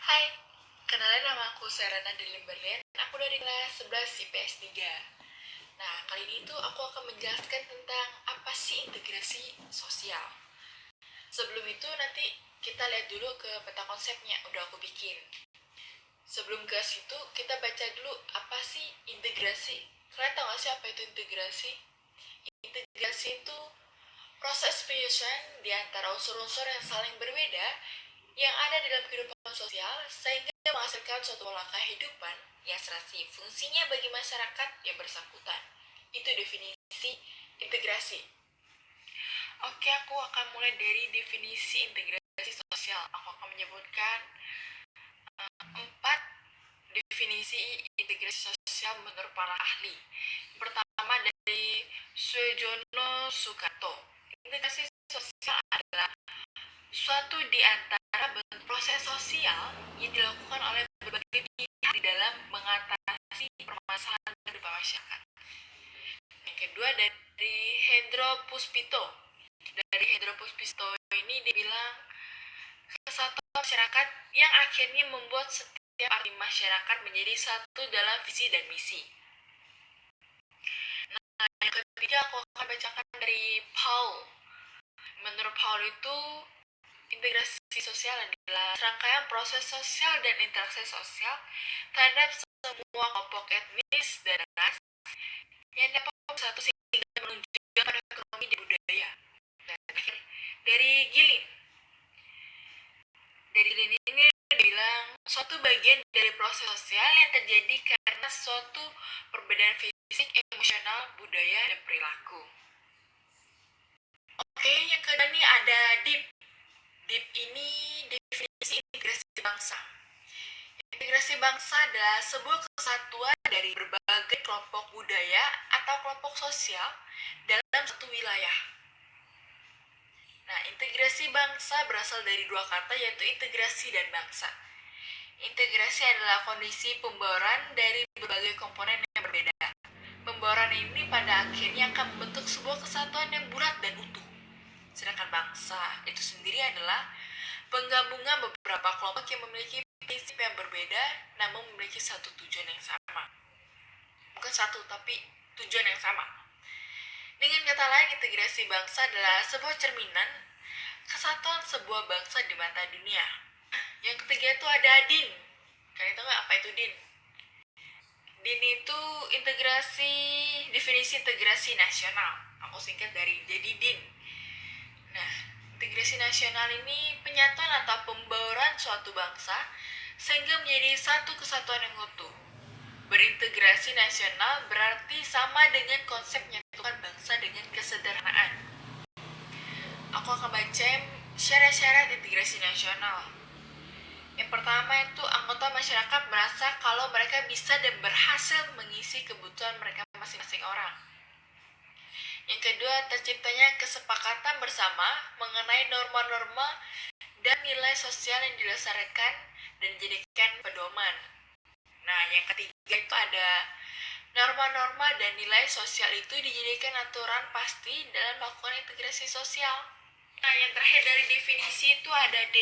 Hai, kenalin nama aku Serena Delimberlian. Aku dari kelas 11 IPS 3. Nah, kali ini tuh aku akan menjelaskan tentang apa sih integrasi sosial. Sebelum itu nanti kita lihat dulu ke peta konsepnya, udah aku bikin. Sebelum ke situ, kita baca dulu apa sih integrasi. Kalian tahu gak sih apa itu integrasi? Integrasi itu proses penyesuaian di antara unsur-unsur yang saling berbeda yang ada dalam kehidupan sosial sehingga menghasilkan suatu pola kehidupan yang serasi fungsinya bagi masyarakat yang bersangkutan. Itu definisi integrasi. Oke, aku akan mulai dari definisi integrasi sosial. Aku akan menyebutkan 4 definisi integrasi sosial menurut para ahli. Pertama dari Sujono Sukato. Integrasi sosial adalah suatu di antara bentuk proses sosial yang dilakukan oleh berbagai pihak di dalam mengatasi permasalahan kehidupan masyarakat. Yang kedua dari Hendro Puspito. Dari Hendro Puspito ini dibilang kesatuan masyarakat yang akhirnya membuat setiap arti masyarakat menjadi satu dalam visi dan misi. Nah, yang ketiga aku akan bacakan dari Paul. Menurut Paul itu integrasi sosial adalah rangkaian proses sosial dan interaksi sosial terhadap semua kelompok etnis dan ras yang dapat bersatu sehingga menunjukkan ekonomi dan budaya. Dan terakhir, dari Gilin. Dari Gilin ini dibilang suatu bagian dari proses sosial yang terjadi karena suatu perbedaan fisik, emosional, budaya, dan perilaku. Oke, yang kedua nih ada DIP. DIP ini definisi integrasi bangsa. Integrasi bangsa adalah sebuah kesatuan dari berbagai kelompok budaya atau kelompok sosial dalam satu wilayah. Nah, integrasi bangsa berasal dari dua kata yaitu integrasi dan bangsa. Integrasi adalah kondisi pembauran dari berbagai komponen yang berbeda. Pembauran ini pada akhirnya akan membentuk sebuah kesatuan yang bulat dan utuh. Sedangkan bangsa itu sendiri adalah penggabungan beberapa kelompok yang memiliki prinsip yang berbeda namun memiliki satu tujuan yang sama. Bukan satu, tapi tujuan yang sama. Dengan kata lain, integrasi bangsa adalah sebuah cerminan kesatuan sebuah bangsa di mata dunia. Yang ketiga itu ada DIN. Kalian tahu nggak apa itu DIN? DIN itu definisi integrasi nasional. Aku singkat dari jadi DIN. Nah, integrasi nasional ini penyatuan atau pembauran suatu bangsa sehingga menjadi satu kesatuan yang utuh. Berintegrasi nasional berarti sama dengan konsep menyatukan bangsa dengan kesederhanaan. Aku akan baca syarat-syarat integrasi nasional. Yang pertama itu anggota masyarakat merasa kalau mereka bisa dan berhasil mengisi kebutuhan mereka masing-masing orang. Yang kedua, terciptanya kesepakatan bersama mengenai norma-norma dan nilai sosial yang didasarkan dan dijadikan pedoman. Nah, yang ketiga itu ada norma-norma dan nilai sosial itu dijadikan aturan pasti dalam melakukan integrasi sosial. Nah, yang terakhir dari definisi itu ada D.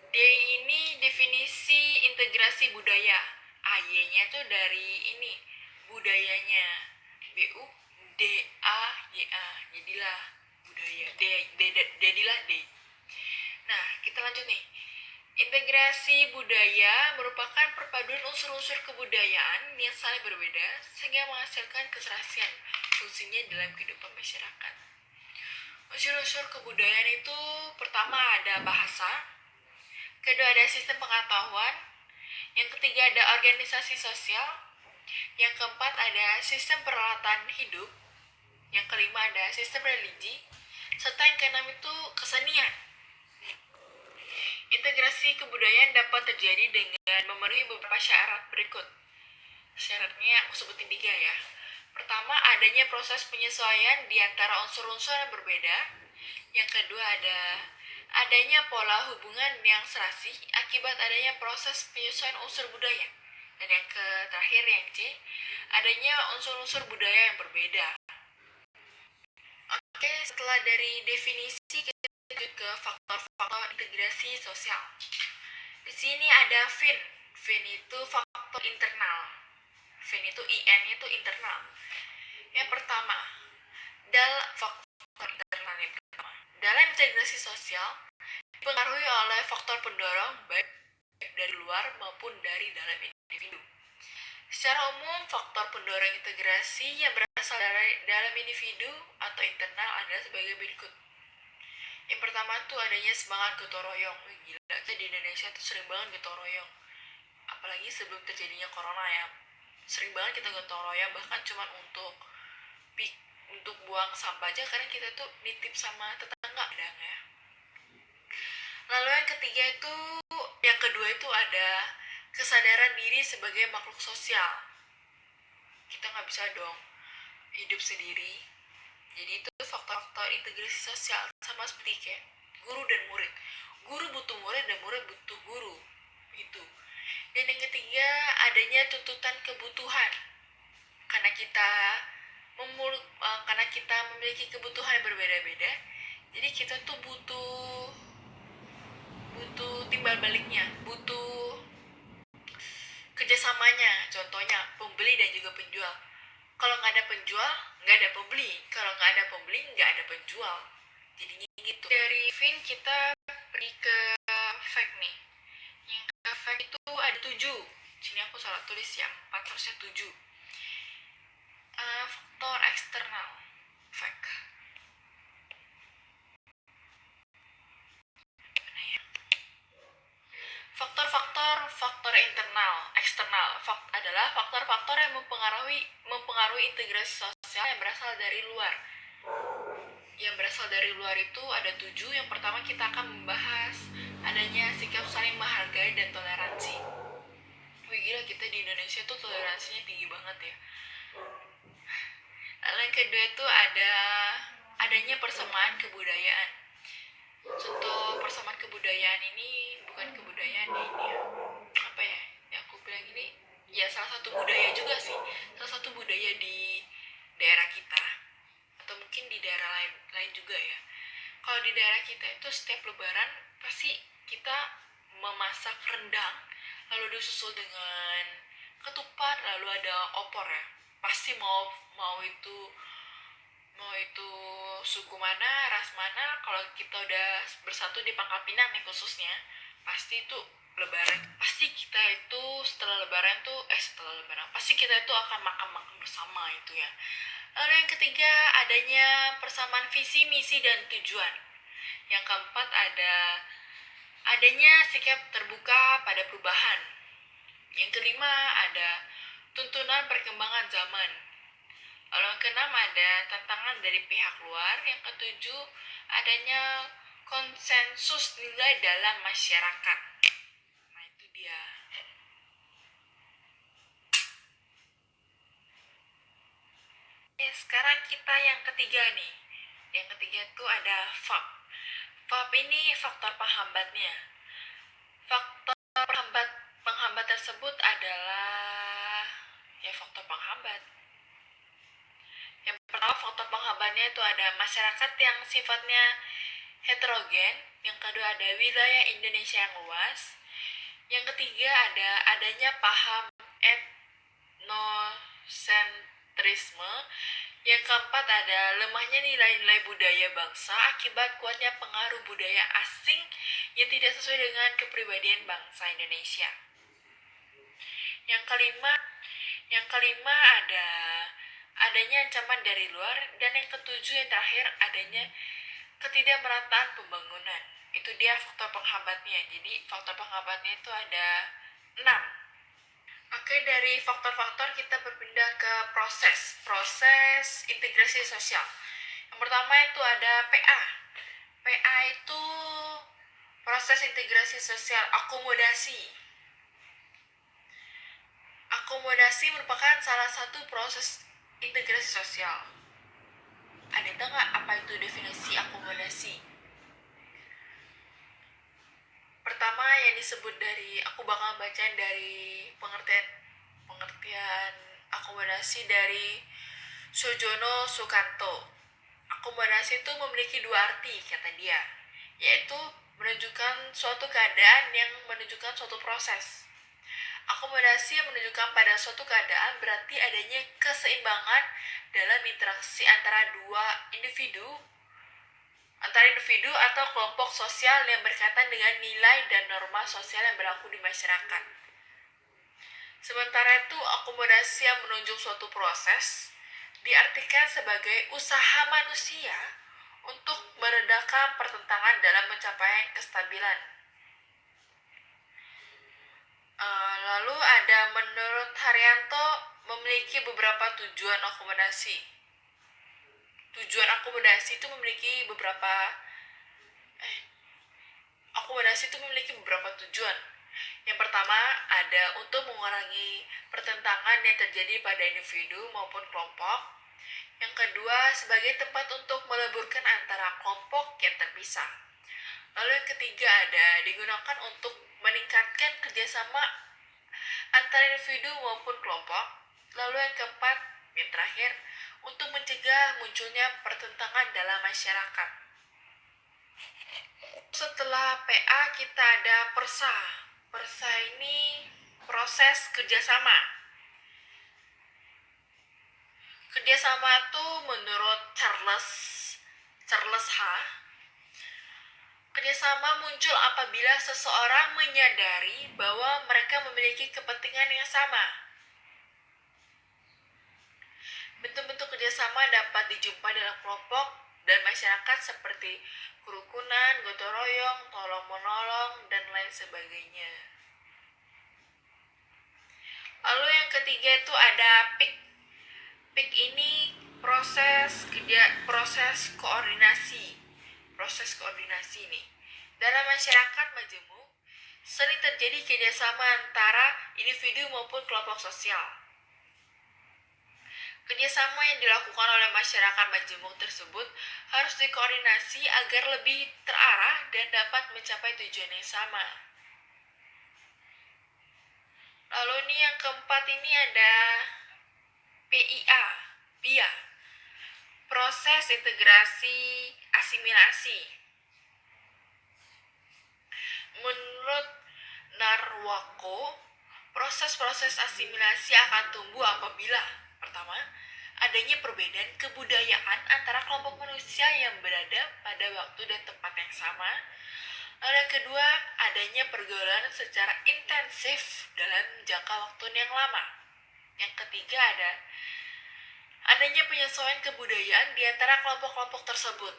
D ini definisi integrasi budaya. AY-nya itu dari ini, budayanya. BUDAYA. Jadilah budaya. Jadilah D. Nah, kita lanjut nih. Integrasi budaya merupakan perpaduan unsur-unsur kebudayaan yang saling berbeda sehingga menghasilkan keserasian fungsinya dalam kehidupan masyarakat. Unsur-unsur kebudayaan itu pertama ada bahasa, kedua ada sistem pengetahuan, yang ketiga ada organisasi sosial, yang keempat ada sistem peralatan hidup, yang kelima ada sistem religi, serta yang keenam itu kesenian. Integrasi kebudayaan dapat terjadi dengan memenuhi beberapa syarat berikut. Syaratnya aku sebutin 3 ya. Pertama, adanya proses penyesuaian di antara unsur-unsur yang berbeda. Yang kedua ada adanya pola hubungan yang serasi akibat adanya proses penyesuaian unsur budaya. Dan yang terakhir yang C, adanya unsur-unsur budaya yang berbeda. Oke, setelah dari definisi kita lanjut ke faktor-faktor integrasi sosial. Di sini ada fin. Fin itu faktor internal. Fin itu IN itu internal. Yang pertama, faktor internal yang pertama. Dalam integrasi sosial dipengaruhi oleh faktor pendorong baik dari luar maupun dari dalam individu. Secara umum, faktor pendorong integrasi yang berasal dari dalam individu atau internal adalah sebagai berikut. Yang pertama tuh adanya semangat gotong royong. Gila, kita di Indonesia tuh sering banget gotong royong. Apalagi sebelum terjadinya corona ya. Sering banget kita gotong royong, bahkan cuma untuk buang sampah aja, karena kita tuh nitip sama tetangga kadang ya. Lalu yang kedua itu ada kesadaran diri sebagai makhluk sosial. Kita nggak bisa dong hidup sendiri. Jadi itu faktor-faktor integrasi sosial, sama seperti kayak guru dan murid. Guru butuh murid dan murid butuh guru. Itu. Dan yang ketiga adanya tuntutan kebutuhan. Karena kita memiliki kebutuhan yang berbeda-beda, jadi kita tuh butuh timbal baliknya, butuh kerjasamanya. Contohnya pembeli dan juga penjual. Kalau nggak ada penjual, nggak ada pembeli. Kalau nggak ada pembeli, nggak ada penjual. Jadinya gitu. Dari fin kita pergi ke fact nih. Yang ke fact itu ada 7. Sini aku salah tulis ya, 4 harusnya 7. Faktor eksternal fact. Faktor internal, eksternal adalah faktor-faktor yang mempengaruhi integrasi sosial yang berasal dari luar. Yang berasal dari luar itu ada 7. Yang pertama kita akan membahas adanya sikap saling menghargai dan toleransi. Wih gila, kita di Indonesia tuh toleransinya tinggi banget ya. Lalu yang kedua itu adanya persamaan kebudayaan. Contoh persamaan kebudayaan ini bukan kebudayaan ini ya. Apa ya? Yang aku bilang ini ya salah satu budaya juga sih. Salah satu budaya di daerah kita atau mungkin di daerah lain juga ya. Kalau di daerah kita itu setiap lebaran pasti kita memasak rendang, lalu disusul dengan ketupat, lalu ada opor ya. Pasti mau itu suku mana, ras mana, kalau kita udah bersatu di Pangkal Pinang nih khususnya, pasti itu lebaran, pasti kita itu setelah lebaran pasti kita itu akan makan bersama itu ya. Lalu yang ketiga adanya persamaan visi, misi, dan tujuan. Yang keempat adanya sikap terbuka pada perubahan. Yang kelima ada tuntunan perkembangan zaman. Lalu yang keenam ada tantangan dari pihak luar. Yang ketujuh adanya konsensus nilai dalam masyarakat. Nah itu dia. Sekarang kita yang ketiga nih. Yang ketiga itu ada FAB. FAB ini faktor penghambatnya. Faktor penghambat tersebut adalah faktor penghambat. Yang pertama faktor penghambatnya itu ada masyarakat yang sifatnya heterogen. Yang kedua ada wilayah Indonesia yang luas. Yang ketiga adanya paham etnosentrisme. Yang keempat ada lemahnya nilai-nilai budaya bangsa akibat kuatnya pengaruh budaya asing yang tidak sesuai dengan kepribadian bangsa Indonesia. Yang kelima adanya ancaman dari luar. Dan yang ketujuh yang terakhir adanya ketidakmerataan pembangunan. Itu dia faktor penghambatnya. Jadi faktor penghambatnya itu ada 6. Oke, dari faktor-faktor kita berpindah ke proses integrasi sosial. Yang pertama itu ada PA. PA itu proses integrasi sosial akomodasi. Akomodasi merupakan salah satu proses integrasi sosial. Ada tahu nggak apa itu definisi akomodasi? Pertama yang disebut aku bakal bacain dari pengertian akomodasi dari Sujono Sukanto. Akomodasi itu memiliki 2 arti kata dia, yaitu menunjukkan suatu keadaan yang menunjukkan suatu proses. Akomodasi yang menunjukkan pada suatu keadaan berarti adanya keseimbangan dalam interaksi antara individu atau kelompok sosial yang berkaitan dengan nilai dan norma sosial yang berlaku di masyarakat. Sementara itu, akomodasi yang menunjuk suatu proses diartikan sebagai usaha manusia untuk meredakan pertentangan dalam mencapai kestabilan. Lalu ada menurut Haryanto memiliki beberapa tujuan akomodasi. Tujuan akomodasi itu memiliki beberapa tujuan. Yang pertama ada untuk mengurangi pertentangan yang terjadi pada individu maupun kelompok. Yang kedua sebagai tempat untuk meleburkan antara kelompok yang terpisah. Lalu yang ketiga ada digunakan untuk meningkatkan kerjasama antara individu maupun kelompok. Lalu yang keempat, yang terakhir, untuk mencegah munculnya pertentangan dalam masyarakat. Setelah PA kita ada PERSA. PERSA ini proses kerjasama. Kerjasama itu menurut Charles H. Kerjasama muncul apabila seseorang menyadari bahwa mereka memiliki kepentingan yang sama. Bentuk-bentuk kerjasama dapat dijumpai dalam kelompok dan masyarakat seperti kerukunan, gotong royong, tolong-menolong, dan lain sebagainya. Lalu yang ketiga itu ada PIK. PIK ini proses koordinasi nih. Dalam masyarakat majemuk, sering terjadi kerjasama antara individu maupun kelompok sosial. Kerjasama yang dilakukan oleh masyarakat majemuk tersebut harus dikoordinasi agar lebih terarah dan dapat mencapai tujuan yang sama. Lalu ini yang keempat ini ada PIA, proses integrasi asimilasi. Menurut Narwako, proses-proses asimilasi akan tumbuh apabila pertama, adanya perbedaan kebudayaan antara kelompok manusia yang berada pada waktu dan tempat yang sama. Lalu yang kedua, adanya pergaulan secara intensif dalam jangka waktu yang lama. Yang ketiga adanya penyesuaian kebudayaan di antara kelompok-kelompok tersebut.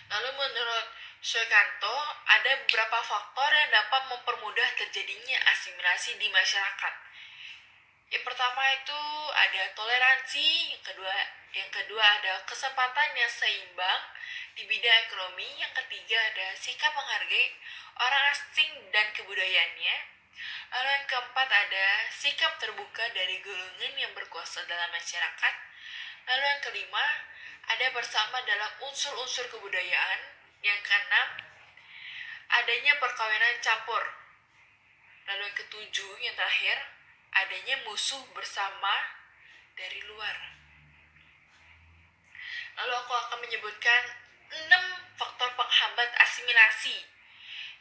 Lalu menurut Suekanto, ada beberapa faktor yang dapat mempermudah terjadinya asimilasi di masyarakat. Yang pertama itu ada toleransi, yang kedua ada kesempatan yang seimbang di bidang ekonomi, yang ketiga ada sikap menghargai orang asing dan kebudayaannya. Lalu yang keempat ada sikap terbuka dari golongan yang berkuasa dalam masyarakat. Lalu yang kelima ada bersama dalam unsur-unsur kebudayaan. Yang keenam adanya perkawinan campur. Lalu yang ketujuh yang terakhir adanya musuh bersama dari luar. Lalu aku akan menyebutkan 6 faktor penghambat asimilasi.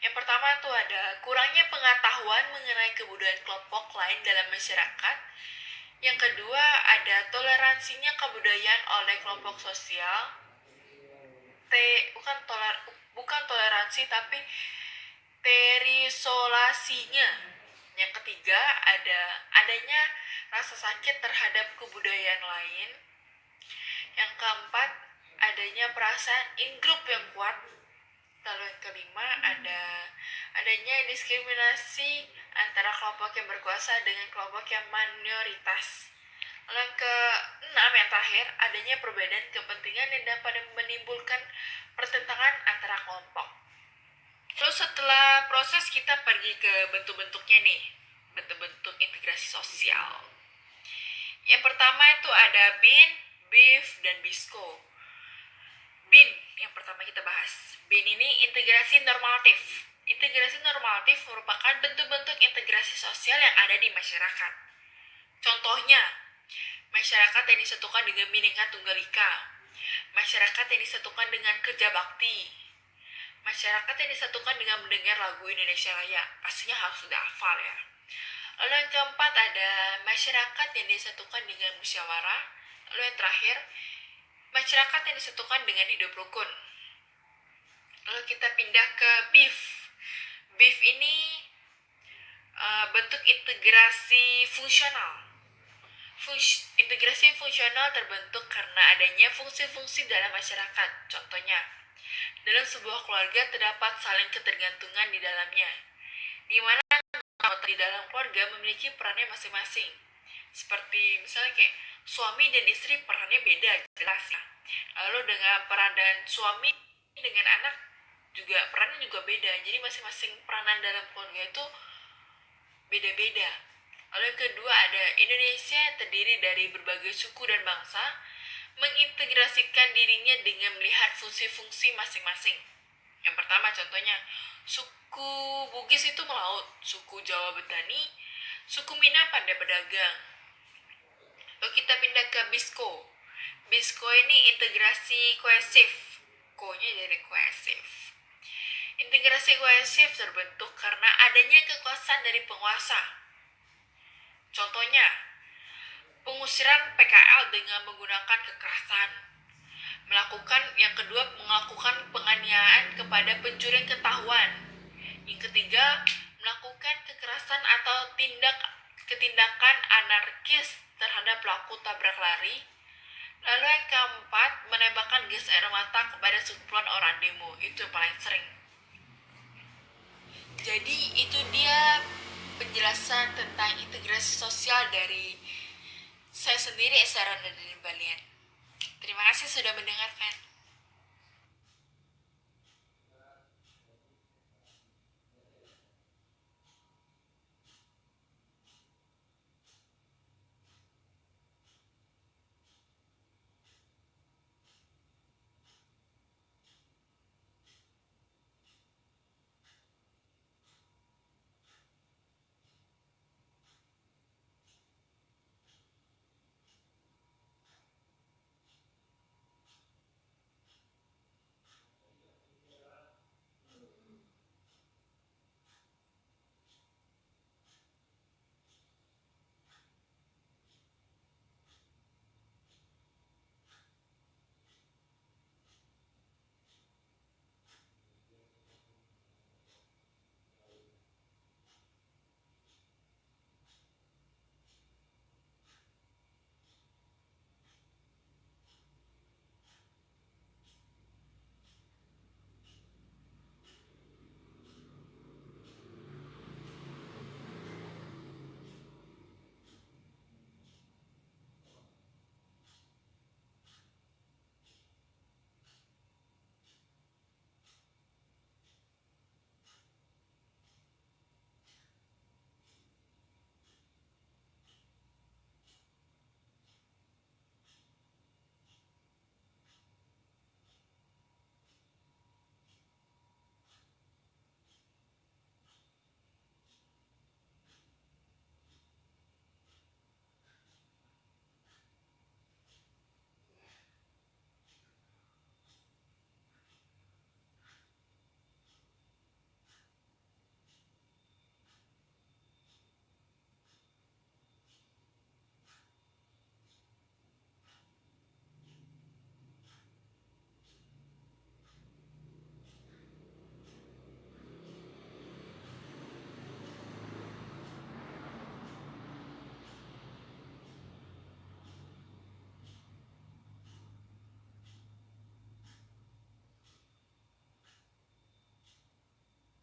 Yang pertama itu ada kurangnya pengetahuan mengenai kebudayaan kelompok lain dalam masyarakat. Yang kedua ada toleransinya kebudayaan oleh kelompok sosial. Bukan toleransi tapi terisolasinya. Yang ketiga adanya rasa sakit terhadap kebudayaan lain. Yang keempat adanya perasaan in-group yang kuat. Lalu yang kelima adanya diskriminasi antara kelompok yang berkuasa dengan kelompok yang minoritas. Lalu yang keenam yang terakhir adanya perbedaan kepentingan yang dapat menimbulkan pertentangan antara kelompok. Terus setelah proses kita pergi ke bentuk-bentuknya nih, bentuk-bentuk integrasi sosial. Yang pertama itu ada BIN, BIF, dan BISCO. BIN yang pertama kita bahas. BIN ini integrasi normatif. Integrasi normatif merupakan bentuk-bentuk integrasi sosial yang ada di masyarakat. Contohnya, masyarakat yang disatukan dengan Bhinneka Tunggal Ika. masyarakat yang disatukan dengan kerja bakti, masyarakat yang disatukan dengan mendengar lagu Indonesia Raya, pastinya harus sudah hafal ya. Lalu yang keempat ada masyarakat yang disatukan dengan musyawarah. Lalu yang terakhir, masyarakat yang disatukan dengan hidup rukun. Lalu kita pindah ke BIF. BIF ini bentuk integrasi fungsional. Integrasi fungsional terbentuk karena adanya fungsi-fungsi dalam masyarakat. Contohnya, dalam sebuah keluarga terdapat saling ketergantungan di dalamnya, di mana anggota di dalam keluarga memiliki perannya masing-masing. Seperti misalnya kayak suami dan istri perannya beda, jelas ya. Lalu dengan peran dan suami dengan anak juga perannya juga beda. Jadi masing-masing peranan dalam keluarga itu beda-beda. Lalu yang kedua ada Indonesia yang terdiri dari berbagai suku dan bangsa mengintegrasikan dirinya dengan melihat fungsi-fungsi masing-masing. Yang pertama contohnya, suku Bugis itu melaut, suku Jawa bertani, suku Minang pandai berdagang. Lalu kita pindah ke BISCO. BISCO ini integrasi kohesif. Ko-nya dari kohesif. Integrasi kohesif terbentuk karena adanya kekuasaan dari penguasa. Contohnya, pengusiran PKL dengan menggunakan kekerasan. Yang kedua, melakukan penganiayaan kepada pencuri ketahuan. Yang ketiga, melakukan kekerasan atau ketindakan anarkis terhadap pelaku tabrak lari. Lalu yang keempat, menembakkan gas air mata kepada sekumpulan orang demo. Itu yang paling sering. Jadi itu dia penjelasan tentang integrasi sosial dari saya sendiri, Sarana dari Balian. Terima kasih sudah mendengarkan.